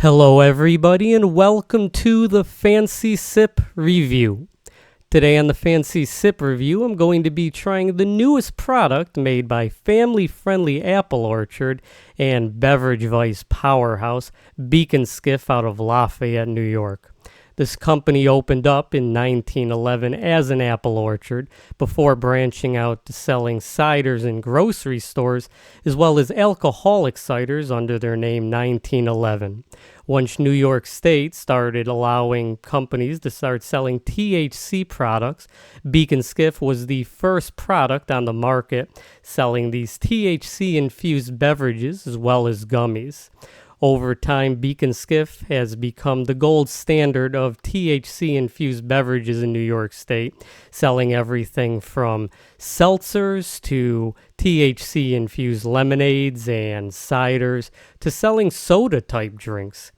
Hello everybody and welcome to the Fancy Sip Review. Today on the Fancy Sip Review, I'm going to be trying the newest product made by family-friendly apple orchard and beverage vice powerhouse Beacon Skiff out of Lafayette, New York. This company opened up in 1911 as an apple orchard before branching out to selling ciders in grocery stores as well as alcoholic ciders under their name 1911. Once New York State started allowing companies to start selling THC products, Beacon Skiff was the first product on the market selling these THC-infused beverages as well as gummies. Over time, Beacon Skiff has become the gold standard of THC-infused beverages in New York State, selling everything from seltzers to THC-infused lemonades and ciders to selling soda-type drinks.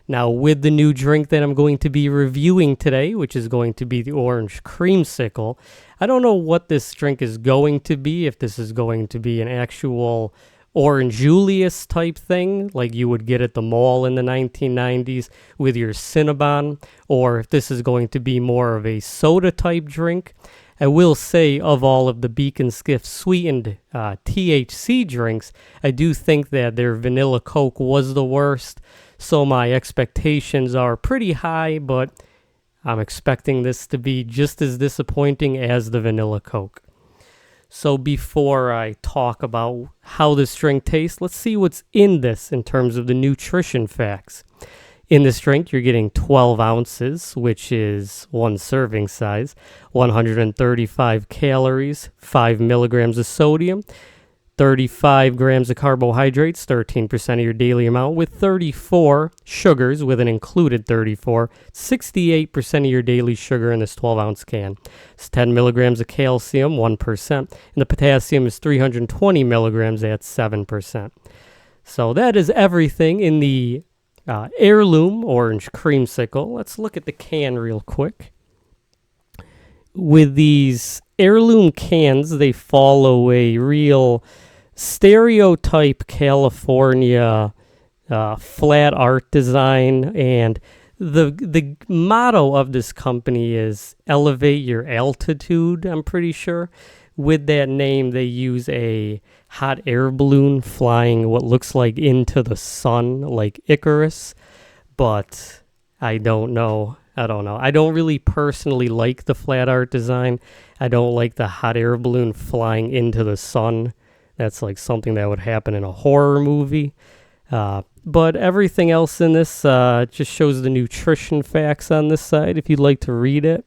Now, with the new drink that I'm going to be reviewing today, which is going to be the orange creamsicle, I don't know what this drink is going to be, if this is going to be an actual Orange Julius type thing like you would get at the mall in the 1990s with your Cinnabon, or if this is going to be more of a soda type drink. I will say, of all of the Beacon Skiff sweetened THC drinks, I do think that their vanilla Coke was the worst, so my expectations are pretty high, but I'm expecting this to be just as disappointing as the vanilla Coke. So before I talk about how this drink tastes, let's see what's in this in terms of the nutrition facts. In this drink, you're getting 12 ounces, which is one serving size, 135 calories, 5 milligrams of sodium, 35 grams of carbohydrates, 13% of your daily amount, with 34 sugars, with an included 34, 68% of your daily sugar in this 12-ounce can. It's 10 milligrams of calcium, 1%, and the potassium is 320 milligrams at 7%. So that is everything in the Ayrloom orange creamsicle. Let's look at the can real quick. With these Ayrloom cans, they follow a real stereotype California flat art design, and the motto of this company is elevate your altitude, I'm pretty sure. With that name, they use a hot air balloon flying what looks like into the sun, like Icarus, but I don't know. I don't really personally like the flat art design. I don't like the hot air balloon flying into the sun. That's like something that would happen in a horror movie. But everything else in this just shows the nutrition facts on this side if you'd like to read it.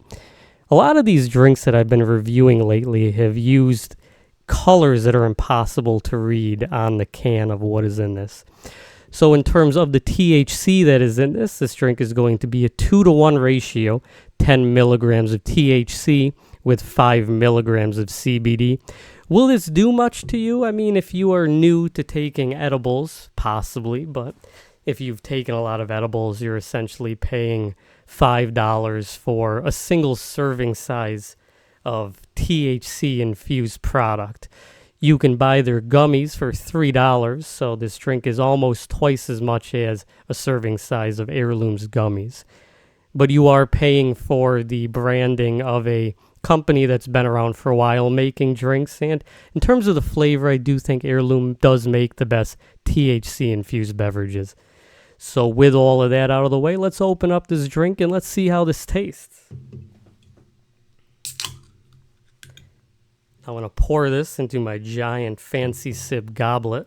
A lot of these drinks that I've been reviewing lately have used colors that are impossible to read on the can of what is in this. So in terms of the THC that is in this drink is going to be a 2-to-1 ratio, 10 milligrams of THC with 5 milligrams of CBD. Will this do much to you? I mean, if you are new to taking edibles, possibly, but if you've taken a lot of edibles, you're essentially paying $5 for a single serving size of THC-infused product. You can buy their gummies for $3, so this drink is almost twice as much as a serving size of Ayrloom's gummies. But you are paying for the branding of a company that's been around for a while making drinks, and in terms of the flavor, I do think Ayrloom does make the best THC-infused beverages. So with all of that out of the way, let's open up this drink and let's see how this tastes. I'm going to pour this into my giant Fancy Sip goblet.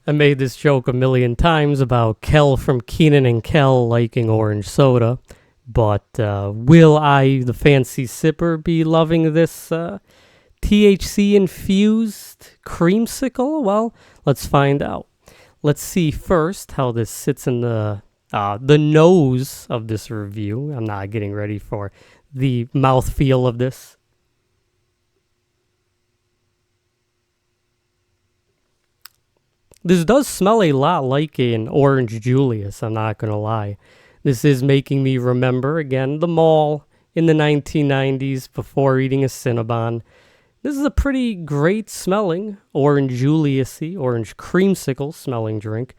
I made this joke a million times about Kel from Keenan and Kel liking orange soda, but will I, the fancy sipper, be loving this THC-infused creamsicle? Well, let's find out. Let's see first how this sits in the nose of this review. I'm not getting ready for the mouthfeel of this. This does smell a lot like an Orange Julius, I'm not going to lie. This is making me remember, again, the mall in the 1990s before eating a Cinnabon. This is a pretty great smelling Orange Julius-y, orange creamsicle smelling drink,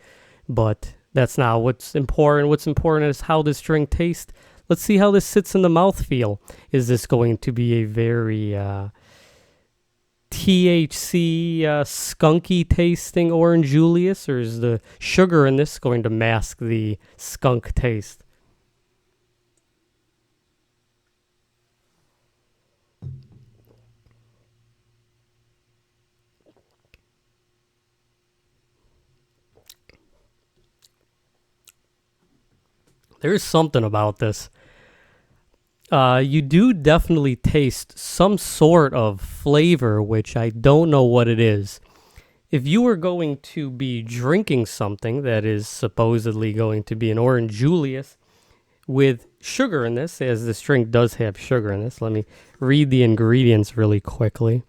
but that's not what's important. What's important is how this drink tastes. Let's see how this sits in the mouthfeel. Is this going to be a very THC skunky tasting Orange Julius, or is the sugar in this going to mask the skunk taste? There's something about this. You do definitely taste some sort of flavor, which I don't know what it is. If you were going to be drinking something that is supposedly going to be an Orange Julius with sugar in this, as this drink does have sugar in this, let me read the ingredients really quickly.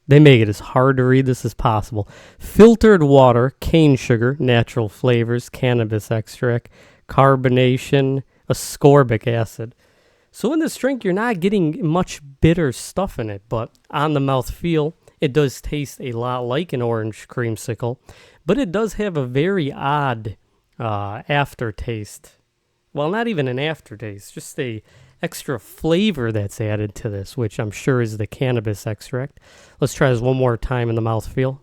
They make it as hard to read this as possible. Filtered water, cane sugar, natural flavors, cannabis extract, carbonation, ascorbic acid. So in this drink, you're not getting much bitter stuff in it, but on the mouth feel, it does taste a lot like an orange creamsicle, but it does have a very odd aftertaste. Well, not even an aftertaste, just a extra flavor that's added to this, which I'm sure is the cannabis extract. Let's try this one more time in the mouthfeel.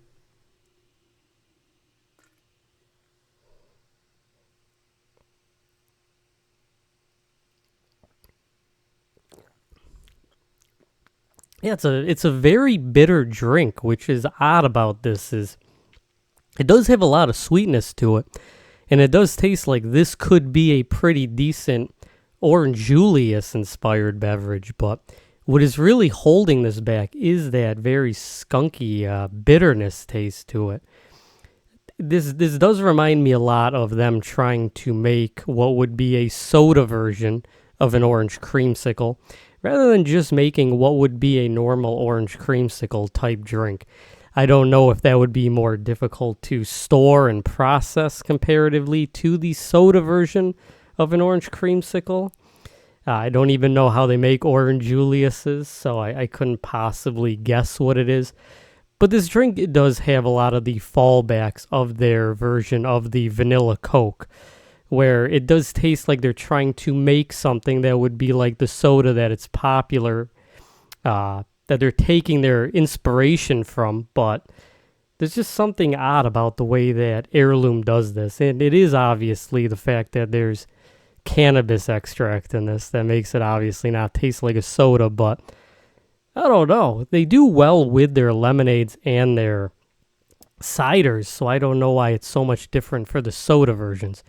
Yeah, it's a very bitter drink, which is odd about this is it does have a lot of sweetness to it, and it does taste like this could be a pretty decent Orange Julius inspired beverage, but what is really holding this back is that very skunky bitterness taste to it. This does remind me a lot of them trying to make what would be a soda version of an orange creamsicle, rather than just making what would be a normal orange creamsicle type drink. I don't know if that would be more difficult to store and process comparatively to the soda version of an orange creamsicle. I don't even know how they make Orange Julius's, so I couldn't possibly guess what it is. But this drink, it does have a lot of the fallbacks of their version of the vanilla Coke, where it does taste like they're trying to make something that would be like the soda that it's popular, that they're taking their inspiration from, but there's just something odd about the way that Ayrloom does this. And it is obviously the fact that there's cannabis extract in this that makes it obviously not taste like a soda, but I don't know. They do well with their lemonades and their ciders, so I don't know why it's so much different for the soda versions.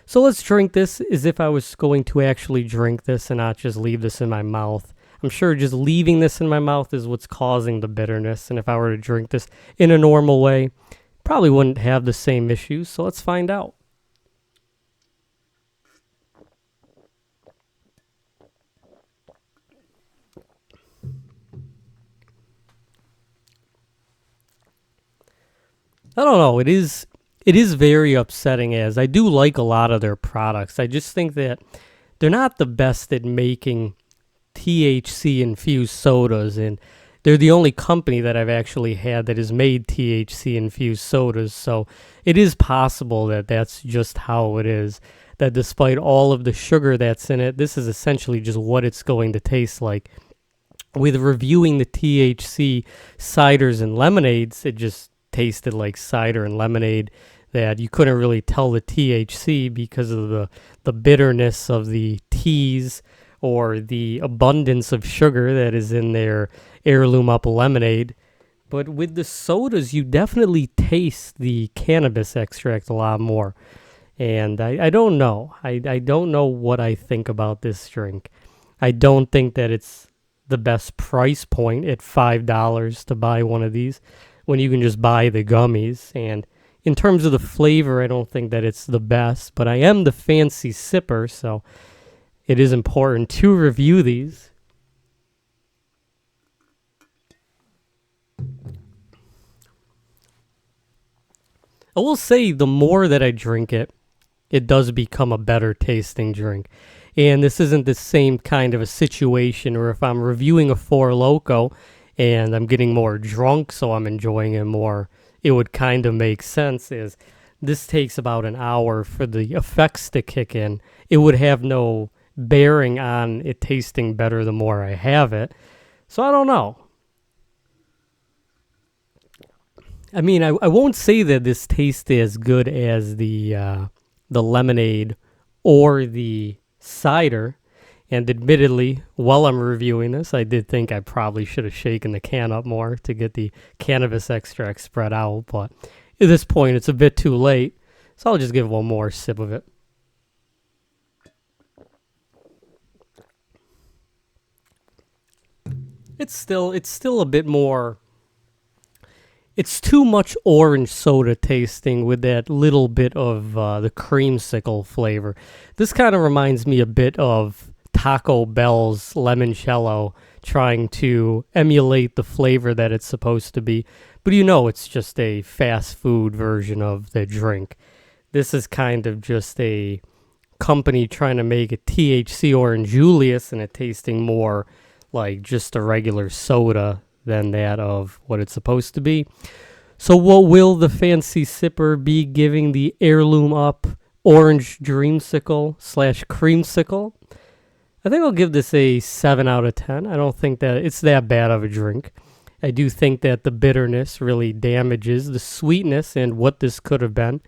So let's drink this as if I was going to actually drink this and not just leave this in my mouth. I'm sure just leaving this in my mouth is what's causing the bitterness, and if I were to drink this in a normal way, probably wouldn't have the same issues, so let's find out. I don't know. It is very upsetting, as I do like a lot of their products. I just think that they're not the best at making THC infused sodas, and they're the only company that I've actually had that has made THC infused sodas. So it is possible that that's just how it is. That despite all of the sugar that's in it, this is essentially just what it's going to taste like. With reviewing the THC ciders and lemonades, it just tasted like cider and lemonade, that you couldn't really tell the THC because of the bitterness of the teas or the abundance of sugar that is in their Heirloom Up lemonade. But with the sodas, you definitely taste the cannabis extract a lot more. And I don't know. I don't know what I think about this drink. I don't think that it's the best price point at $5 to buy one of these. when you can just buy the gummies. And in terms of the flavor, I don't think that it's the best, but I am the fancy sipper, so it is important to review these. I will say the more that I drink it, it does become a better tasting drink. And this isn't the same kind of a situation where if I'm reviewing a Four Loko and I'm getting more drunk, so I'm enjoying it more, it would kind of make sense. Is this takes about an hour for the effects to kick in. It would have no bearing on it tasting better the more I have it. So I don't know. I mean, I won't say that this tastes as good as the lemonade or the cider. And admittedly, while I'm reviewing this, I did think I probably should have shaken the can up more to get the cannabis extract spread out. But at this point, it's a bit too late. So I'll just give one more sip of it. It's still a bit more. It's too much orange soda tasting with that little bit of the creamsicle flavor. This kind of reminds me a bit of Taco Bell's limoncello, trying to emulate the flavor that it's supposed to be. But you know it's just a fast food version of the drink. This is kind of just a company trying to make a THC Orange Julius and it tasting more like just a regular soda than that of what it's supposed to be. So what will the fancy sipper be giving the Ayrloom Up Orange Dreamsicle / Creamsicle? I think I'll give this a 7 out of 10. I don't think that it's that bad of a drink. I do think that the bitterness really damages the sweetness and what this could have been.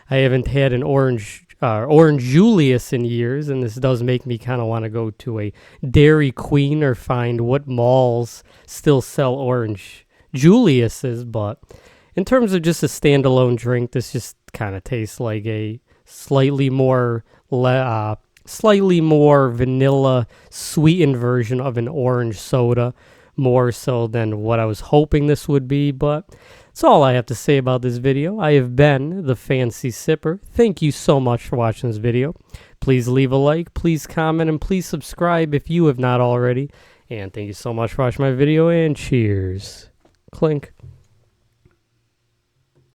I haven't had an Orange Julius in years, and this does make me kind of want to go to a Dairy Queen or find what malls still sell Orange Juliuses. But in terms of just a standalone drink, this just kind of tastes like a slightly more vanilla sweetened version of an orange soda, more so than what I was hoping this would be. But that's all I have to say about this video. I have been the Fancy Sipper. Thank you so much for watching this video. Please leave a like, please comment, and please subscribe if you have not already. And thank you so much for watching my video, and cheers. Clink.